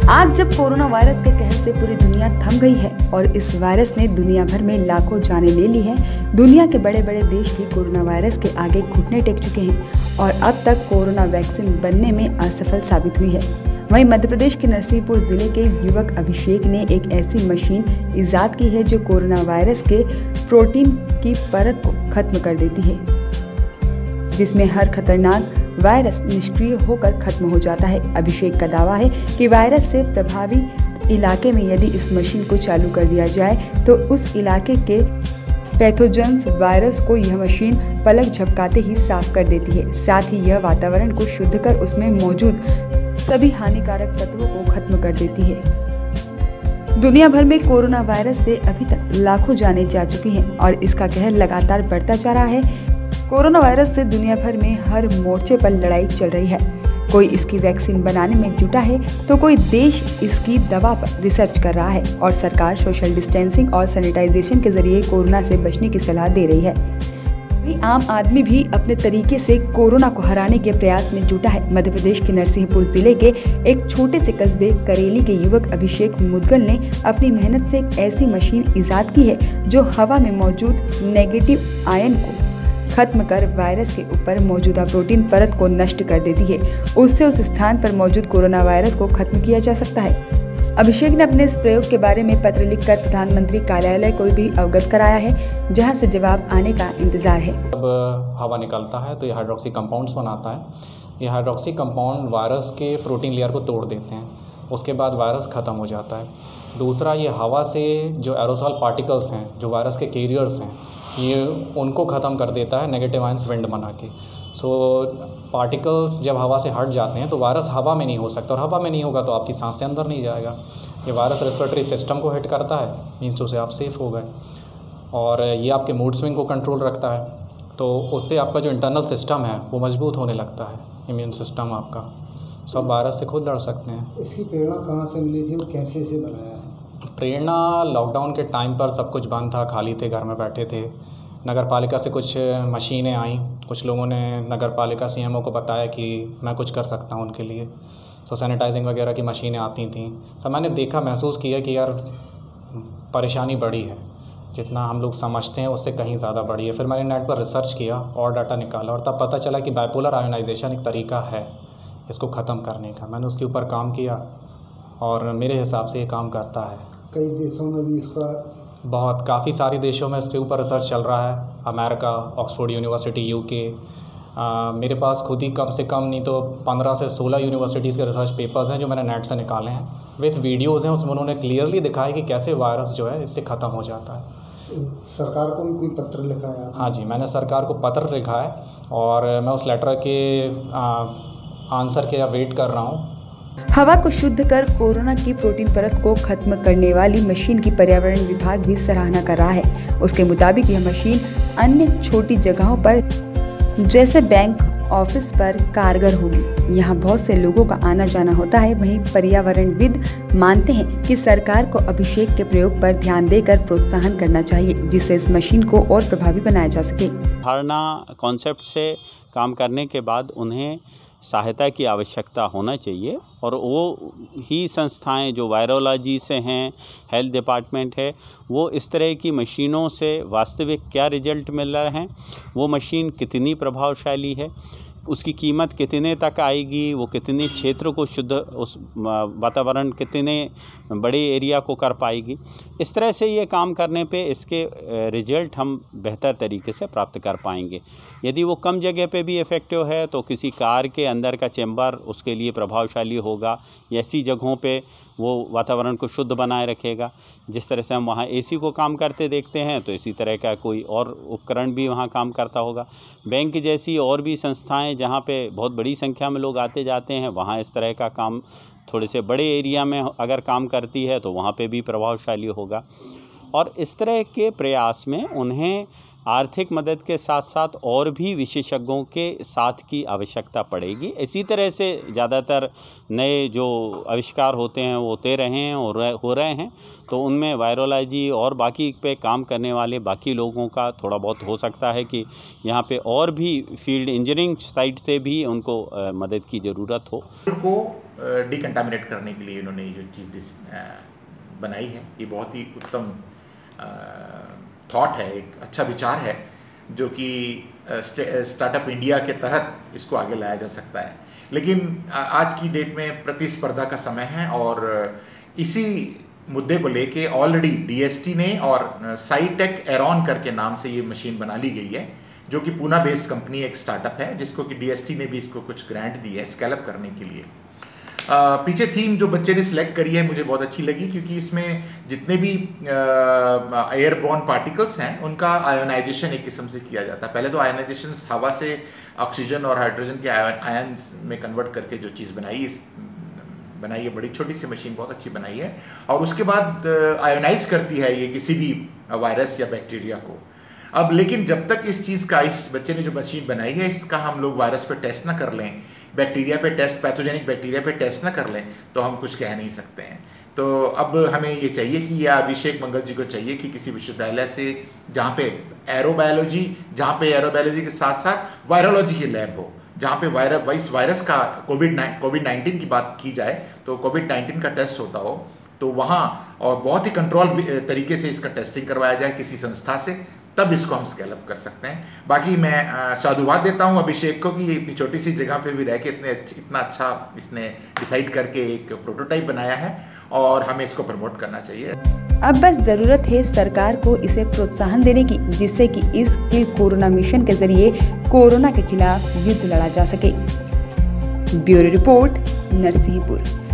आज जब corona virus के कहर से पूरी दुनिया थम गई है और इस वायरस ने दुनिया भर में लाखों जानें ले ली है, दुनिया के बड़े बड़े देश भी कोरोना वायरस के आगे घुटने टेक चुके हैं और अब तक कोरोना वैक्सीन बनने में असफल साबित हुई है। वहीं मध्य प्रदेश के नरसिंहपुर जिले के युवक अभिषेक ने एक ऐसी मशीन इजाद की है जो कोरोना वायरस के प्रोटीन की परत को खत्म कर देती है, जिसमें हर खतरनाक वायरस निष्क्रिय होकर खत्म हो जाता है। अभिषेक का दावा है कि वायरस से प्रभावित इलाके में यदि इस मशीन को चालू कर दिया जाए तो उस इलाके के पैथोजेंस वायरस को यह मशीन पलक झपकाते ही साफ कर देती है। साथ ही यह वातावरण को शुद्ध कर उसमें मौजूद सभी हानिकारक तत्वों को खत्म कर देती है। दुनिया भर में कोरोना वायरस से अभी तक लाखों जानें जा चुकी हैं और इसका कहर लगातार बढ़ता जा रहा है। कोरोना वायरस से दुनिया भर में हर मोर्चे पर लड़ाई चल रही है। कोई इसकी वैक्सीन बनाने में जुटा है तो कोई देश इसकी दवा पर रिसर्च कर रहा है और सरकार सोशल डिस्टेंसिंग और सैनिटाइजेशन के जरिए कोरोना से बचने की सलाह दे रही है। वहीं आम आदमी भी अपने तरीके से कोरोना को हराने के प्रयास में जुटा है। मध्य प्रदेश के नरसिंहपुर जिले के एक छोटे से कस्बे करेली के युवक अभिषेक मुदगल ने अपनी मेहनत से एक ऐसी मशीन इजाद की है जो हवा में मौजूद नेगेटिव आयन को खत्म कर वायरस के ऊपर मौजूदा प्रोटीन परत को नष्ट कर देती है। उससे उस स्थान पर मौजूद कोरोना वायरस को खत्म किया जा सकता है। अभिषेक ने अपने इस प्रयोग के बारे में पत्र लिखकर प्रधानमंत्री कार्यालय को भी अवगत कराया है, जहां से जवाब आने का इंतजार है। जब हवा निकलता है तो ये हाइड्रोक्सी कंपाउंड्स बनाता है। ये हाइड्रोक्सी कंपाउंड वायरस के प्रोटीन लेयर को तोड़ देते हैं, उसके बाद वायरस ख़त्म हो जाता है। दूसरा, ये हवा से जो एरोसॉल पार्टिकल्स हैं, जो वायरस के कैरियर्स हैं, ये उनको ख़त्म कर देता है नेगेटिव आयंस विंड बना के। सो पार्टिकल्स जब हवा से हट जाते हैं तो वायरस हवा में नहीं हो सकता, और हवा में नहीं होगा तो आपकी सांस से अंदर नहीं जाएगा। ये वायरस रेस्पिरेटरी सिस्टम को हिट करता है, मीन्स तो से आप सेफ़ हो गए। और ये आपके मूड स्विंग को कंट्रोल रखता है, तो उससे आपका जो इंटरनल सिस्टम है वो मजबूत होने लगता है, इम्यून सिस्टम आपका। सब वायरस से खुद लड़ सकते हैं। इसकी प्रेरणा कहाँ से मिली थी और कैसे इसे बनाया है? प्रेरणा लॉकडाउन के टाइम पर सब कुछ बंद था, खाली थे, घर में बैठे थे। नगर पालिका से कुछ मशीनें आईं, कुछ लोगों ने नगर पालिका सीएमओ को बताया कि मैं कुछ कर सकता हूं उनके लिए। सो सैनिटाइजिंग वगैरह की मशीनें आती थीं। सब मैंने देखा, महसूस किया कि यार परेशानी बड़ी है, जितना हम लोग समझते हैं उससे कहीं ज़्यादा बड़ी है। फिर मैंने नेट पर रिसर्च किया और डाटा निकाला और तब पता चला कि बाइपोलर आयोनाइजेशन एक तरीका है इसको ख़त्म करने का। मैंने उसके ऊपर काम किया और मेरे हिसाब से ये काम करता है। कई देशों में भी इसका काफ़ी सारे देशों में इसके ऊपर रिसर्च चल रहा है। America, Oxford university, UK. मेरे पास खुद ही कम से कम नहीं तो 15 से 16 यूनिवर्सिटीज़ के रिसर्च पेपर्स हैं जो मैंने नेट से निकाले हैं, विथ वीडियोज़ हैं। उसमें उन्होंने क्लियरली दिखाया कि कैसे वायरस जो है इससे ख़त्म हो जाता है। सरकार को भी कोई पत्र लिखा है? हाँ जी, मैंने सरकार को पत्र लिखा है और मैं उस लेटर के आंसर के वेट कर रहा हूँ। हवा को शुद्ध कर कोरोना की प्रोटीन परत को खत्म करने वाली मशीन की पर्यावरण विभाग भी सराहना कर रहा है। उसके मुताबिक यह मशीन अन्य छोटी जगहों पर जैसे बैंक, ऑफिस पर कारगर होगी। यहाँ बहुत से लोगों का आना जाना होता है। वहीं पर्यावरणविद मानते हैं कि सरकार को अभिषेक के प्रयोग पर ध्यान देकर प्रोत्साहन करना चाहिए, जिससे इस मशीन को और प्रभावी बनाया जा सके। धारणा कॉन्सेप्ट से काम करने के बाद उन्हें सहायता की आवश्यकता होना चाहिए और वो ही संस्थाएं जो वायरोलॉजी से हैं, हेल्थ डिपार्टमेंट है, वो इस तरह की मशीनों से वास्तविक क्या रिजल्ट मिल रहे हैं, वो मशीन कितनी प्रभावशाली है, उसकी कीमत कितने तक आएगी, वो कितने क्षेत्र को शुद्ध, उस वातावरण कितने बड़े एरिया को कर पाएगी। इस तरह से ये काम करने पे इसके रिजल्ट हम बेहतर तरीके से प्राप्त कर पाएंगे। यदि वो कम जगह पे भी इफ़ेक्टिव है तो किसी कार के अंदर का चैम्बर उसके लिए प्रभावशाली होगा। ऐसी जगहों पे वो वातावरण को शुद्ध बनाए रखेगा। जिस तरह से हम वहाँ एसी को काम करते देखते हैं तो इसी तरह का कोई और उपकरण भी वहाँ काम करता होगा। बैंक जैसी और भी संस्थाएं जहाँ पे बहुत बड़ी संख्या में लोग आते जाते हैं, वहाँ इस तरह का काम थोड़े से बड़े एरिया में अगर काम करती है तो वहाँ पे भी प्रभावशाली होगा। और इस तरह के प्रयास में उन्हें आर्थिक मदद के साथ साथ और भी विशेषज्ञों के साथ की आवश्यकता पड़ेगी। इसी तरह से ज़्यादातर नए जो आविष्कार होते हैं वो होते रहे हैं और हो रहे हैं, तो उनमें वायरोलॉजी और बाकी पे काम करने वाले बाकी लोगों का थोड़ा बहुत हो सकता है कि यहाँ पे और भी फील्ड इंजीनियरिंग साइड से भी उनको मदद की ज़रूरत हो। को डिकंटामिनेट करने के लिए इन्होंने जो चीज़ बनाई है, ये बहुत ही उत्तम थॉट है, एक अच्छा विचार है जो कि स्टार्टअप इंडिया के तहत इसको आगे लाया जा सकता है। लेकिन आज की डेट में प्रतिस्पर्धा का समय है और इसी मुद्दे को लेके ऑलरेडी डीएसटी ने और साइटेक एरॉन करके नाम से ये मशीन बना ली गई है, जो कि पूना बेस्ड कंपनी एक स्टार्टअप है, जिसको कि डीएसटी ने भी इसको कुछ ग्रांट दी है स्केल अप करने के लिए। पीछे थीम जो बच्चे ने सिलेक्ट करी है मुझे बहुत अच्छी लगी, क्योंकि इसमें जितने भी एयरबॉर्न पार्टिकल्स हैं उनका आयोनाइजेशन एक किस्म से किया जाता है। पहले तो आयोनाइजेशन हवा से ऑक्सीजन और हाइड्रोजन के आयन्स में कन्वर्ट करके जो चीज़ बनाई है, बड़ी छोटी सी मशीन, बहुत अच्छी बनाई है, और उसके बाद आयोनाइज करती है ये किसी भी वायरस या बैक्टीरिया को। अब लेकिन जब तक इस चीज़ का, इस बच्चे ने जो मशीन बनाई है, इसका हम लोग वायरस पे टेस्ट ना कर लें, बैक्टीरिया पे टेस्ट, पैथोजेनिक बैक्टीरिया पे टेस्ट ना कर लें, तो हम कुछ कह नहीं सकते हैं। तो अब हमें ये चाहिए कि या अभिषेक मंगल जी को चाहिए कि किसी विश्वविद्यालय से जहाँ पे एरोबायोलॉजी के साथ साथ वायरोलॉजी की लैब हो, जहाँ पे इस वायरस का कोविड-19 की बात की जाए तो कोविड-19 का टेस्ट होता हो, तो वहाँ और बहुत ही कंट्रोल तरीके से इसका टेस्टिंग करवाया जाए किसी संस्था से, तब इसको हम स्केल अप कर सकते हैं। बाकी मैं साधुवाद देता हूँ अभिषेक को कि ये इतनी छोटी सी जगह पे भी रह के इतना अच्छा इसने डिसाइड करके एक प्रोटोटाइप बनाया है और हमें इसको प्रमोट करना चाहिए। अब बस जरूरत है सरकार को इसे प्रोत्साहन देने की, जिससे कि इस किल कोरोना मिशन के जरिए कोरोना के खिलाफ युद्ध लड़ा जा सके। Bureau report, Narsinghpur.